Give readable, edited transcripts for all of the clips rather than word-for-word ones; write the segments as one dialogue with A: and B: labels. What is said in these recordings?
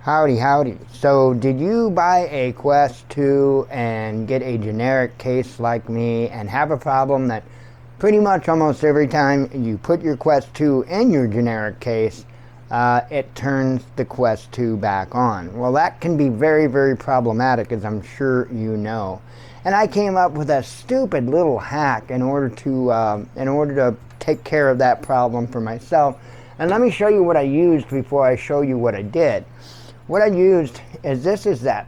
A: Howdy, howdy. So, did you buy a Quest 2 and get a generic case like me and have a problem that pretty much almost every time you put your Quest 2 in your generic case, it turns the Quest 2 back on? Well, that can be very, very problematic, as I'm sure you know. And I came up with a stupid little hack in order to take care of that problem for myself. And let me show you what I used before I show you what I did. What I used is this is a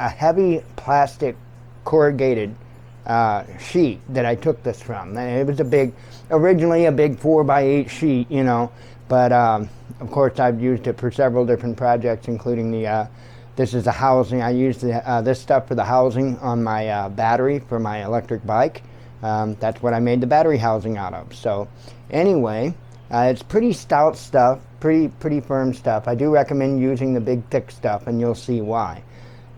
A: heavy plastic corrugated sheet that I took this from. It was originally a big 4x8 sheet, you know, but of course I've used it for several different projects, including this is the housing. I used this stuff for the housing on my battery for my electric bike. That's what I made the battery housing out of. So anyway, it's pretty stout stuff, pretty firm stuff. I do recommend using the big thick stuff, and you'll see why.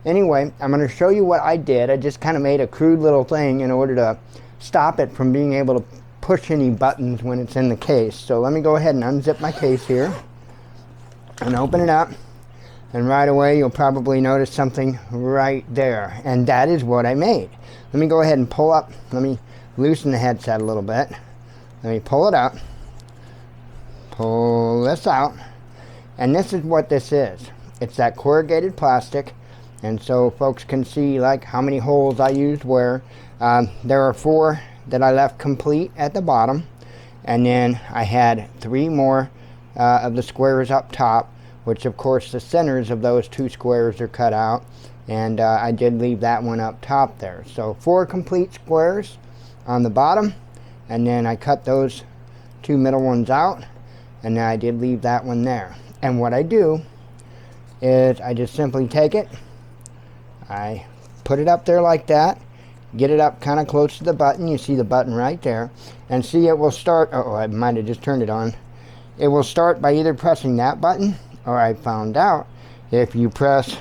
A: Anyway, I'm going to show you what I did. I just kind of made a crude little thing in order to stop it from being able to push any buttons when it's in the case. So let me go ahead and unzip my case here and open it up. And right away you'll probably notice something right there, and that is what I made. Let me go ahead and pull up. Let me loosen the headset a little bit. Let me pull it up. Pull this out, and this is what this is. It's that corrugated plastic, and so folks can see like how many holes I used where. There are 4 that I left complete at the bottom, and then I had 3 more of the squares up top, which of course the centers of those 2 squares are cut out, and I did leave that one up top there. So 4 complete squares on the bottom, and then I cut those 2 middle ones out, and then I did leave that one there. And what I do is I just simply take it, I put it up there like that, get it up kind of close to the button. You see the button right there, and see it will start. Oh, I might have just turned it on. It will start by either pressing that button, or I found out if you press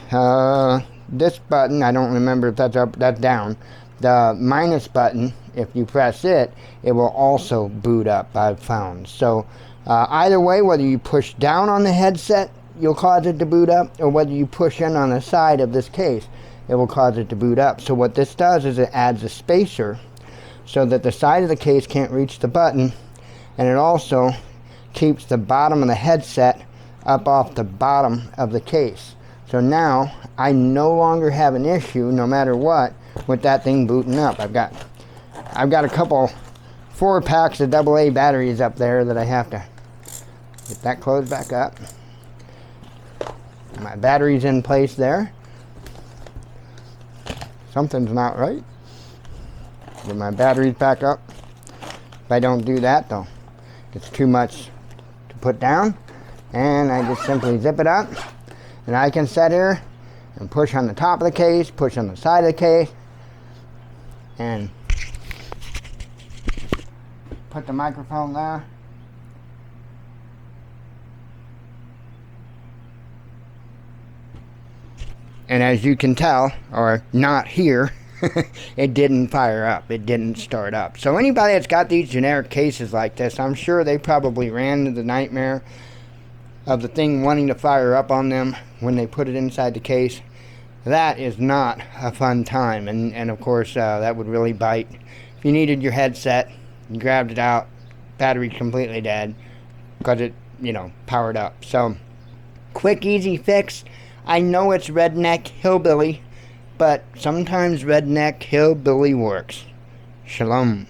A: this button, I don't remember if that's up, that's down, the minus button, if you press it, it will also boot up, I've found. So either way, whether you push down on the headset, you'll cause it to boot up, or whether you push in on the side of this case, it will cause it to boot up. So what this does is it adds a spacer so that the side of the case can't reach the button, and it also keeps the bottom of the headset up off the bottom of the case. So now I no longer have an issue, no matter what, with that thing booting up. I've got a couple 4 packs of AA batteries up there that I have to get that closed back up. My battery's in place there. Something's not right. Get my batteries back up. If I don't do that, though, it's too much to put down. And I just simply zip it up. And I can sit here and push on the top of the case, push on the side of the case, and put the microphone there. And as you can tell, or not hear, it didn't fire up. It didn't start up. So anybody that's got these generic cases like this, I'm sure they probably ran into the nightmare of the thing wanting to fire up on them when they put it inside the case. That is not a fun time, and of course that would really bite. If you needed your headset, you grabbed it out, battery completely dead because it, you know, powered up. So quick, easy fix. I know it's redneck hillbilly, but sometimes redneck hillbilly works. Shalom.